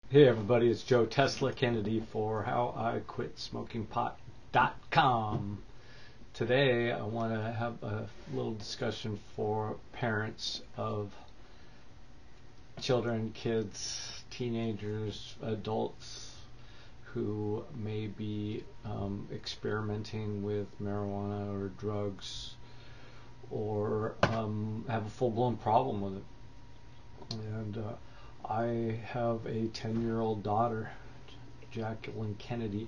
Hey everybody, it's Joe Tesla Kennedy for HowIQuitSmokingPot.com. Today I want to have a little discussion for parents of children, kids, teenagers, adults who may be experimenting with marijuana or drugs or have a full-blown problem with it. And I have a 10-year-old daughter, Jacqueline Kennedy,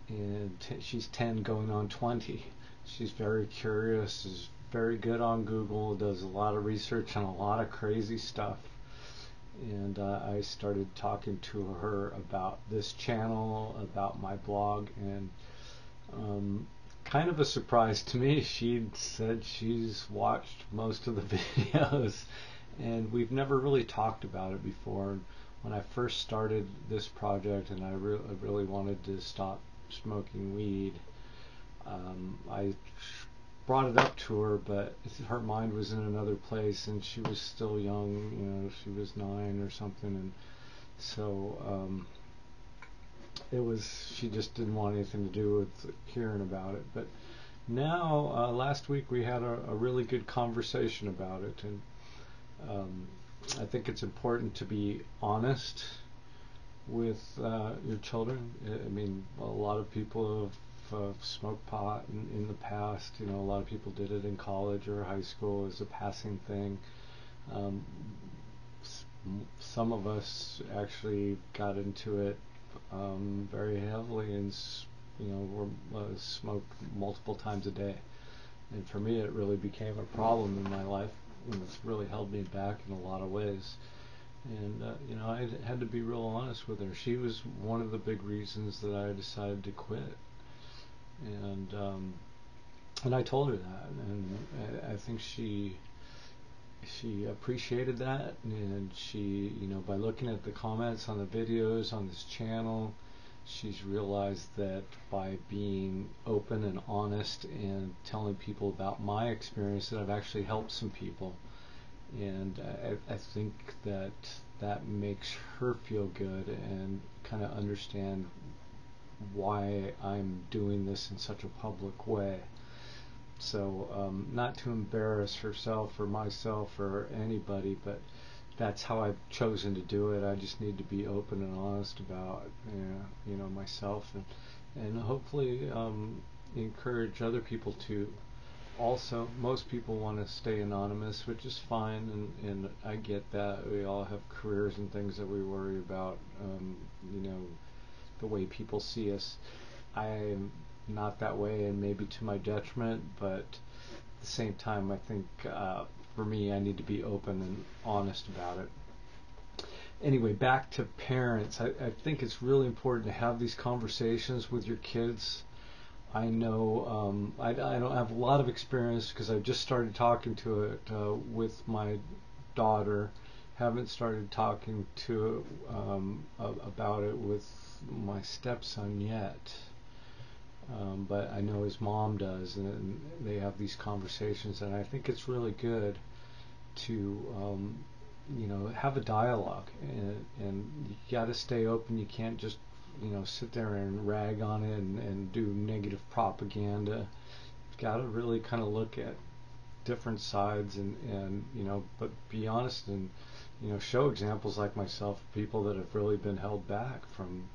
and she's 10 going on 20. She's very curious, is very good on Google, does a lot of research on a lot of crazy stuff. And I started talking to her about this channel, about my blog, and kind of a surprise to me, she said she's watched most of the videos, and we've never really talked about it before. When I first started this project and I really wanted to stop smoking weed, I brought it up to her, but her mind was in another place, and she was still young. She was 9 or something, and so she just didn't want anything to do with hearing about it. But now, last week we had a really good conversation about it, and I think it's important to be honest with your children. I mean, a lot of people have smoked pot in the past. A lot of people did it in college or high school as a passing thing. Um, some of us actually got into it very heavily and smoked multiple times a day. And for me, it really became a problem in my life. It's really held me back in a lot of ways. And I had to be real honest with her. She was one of the big reasons that I decided to quit. And I told her that, and I think she appreciated that, and she, by looking at the comments on the videos on this channel, she's realized that by being open and honest and telling people about my experience, that I've actually helped some people. And I think that makes her feel good and kind of understand why I'm doing this in such a public way. So not to embarrass herself or myself or anybody, but that's how I've chosen to do it. I just need to be open and honest about myself, and hopefully encourage other people to. Also, most people want to stay anonymous, which is fine, and I get that. We all have careers and things that we worry about, the way people see us. I'm not that way, and maybe to my detriment, but at the same time, I think for me, I need to be open and honest about it. Anyway, back to parents. I think it's really important to have these conversations with your kids. I know I don't have a lot of experience because I just started talking to it with my daughter. Haven't started talking to about it with my stepson yet. But I know his mom does, and they have these conversations, and I think it's really good to have a dialogue, and you got to stay open. You can't just sit there and rag on it and do negative propaganda. You've got to really kind of look at different sides, and but be honest, and show examples like myself, people that have really been held back from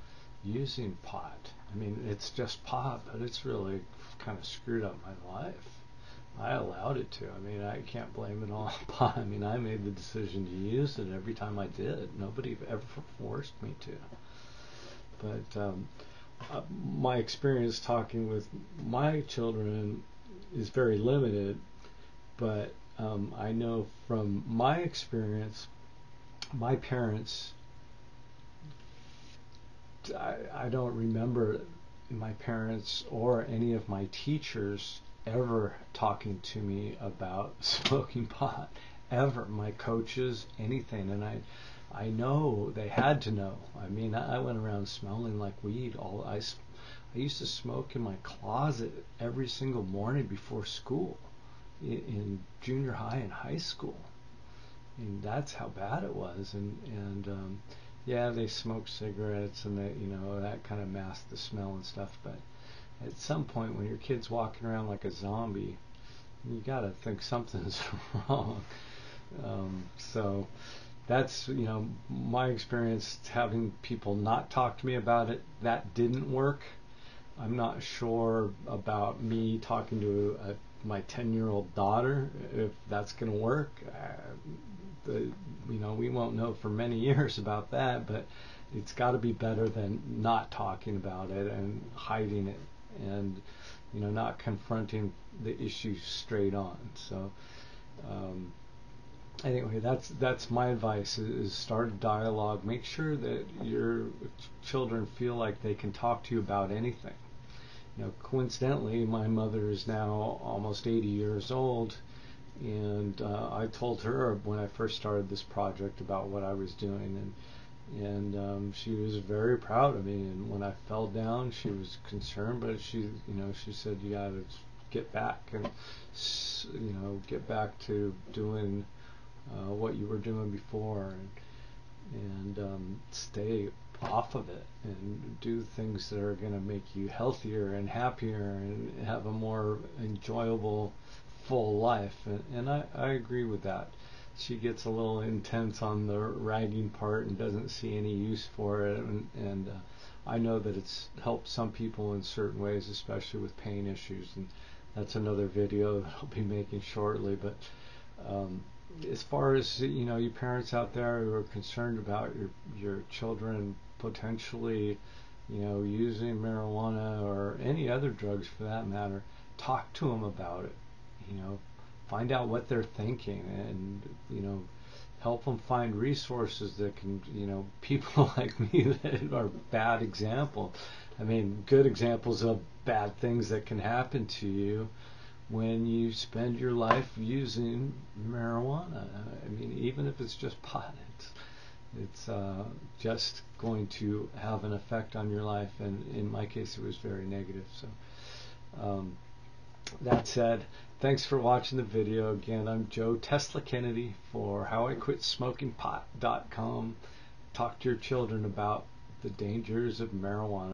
using pot. I mean, it's just pot, but it's really kind of screwed up my life. I allowed it to. I mean, I can't blame it all on pot. I mean, I made the decision to use it every time I did. Nobody ever forced me to. But my experience talking with my children is very limited, but I know from my experience, my parents, I don't remember my parents or any of my teachers ever talking to me about smoking pot, ever. My coaches, anything. And I know they had to know. I mean, I went around smelling like weed. I used to smoke in my closet every single morning before school, in junior high and high school. And that's how bad it was. And yeah, they smoke cigarettes and they, that kind of masks the smell and stuff. But at some point, when your kid's walking around like a zombie, you gotta think something's wrong. So that's, my experience having people not talk to me about it. That didn't work. I'm not sure about me talking to my 10-year-old daughter if that's going to work. We won't know for many years about that, but it's got to be better than not talking about it and hiding it and not confronting the issue straight on. So anyway, that's my advice: is start a dialogue. Make sure that your children feel like they can talk to you about anything. Coincidentally, my mother is now almost 80 years old, and I told her when I first started this project about what I was doing, and she was very proud of me. And when I fell down, she was concerned, but she said, "You got to get back and get back to doing what you were doing before, and stay off of it and do things that are going to make you healthier and happier and have a more enjoyable, full life." And I agree with that. She gets a little intense on the ragging part and doesn't see any use for it. And I know that it's helped some people in certain ways, especially with pain issues. And that's another video that I'll be making shortly. But as far as you parents out there who are concerned about your children potentially using marijuana or any other drugs for that matter, talk to them about it. Find out what they're thinking, and help them find resources that can, people like me that are bad examples. I mean, good examples of bad things that can happen to you when you spend your life using marijuana. I mean, even if it's just pot, it's just going to have an effect on your life, and in my case, it was very negative. So, that said, thanks for watching the video. Again, I'm Joe Tesla Kennedy for HowIQuitSmokingPot.com. Talk to your children about the dangers of marijuana.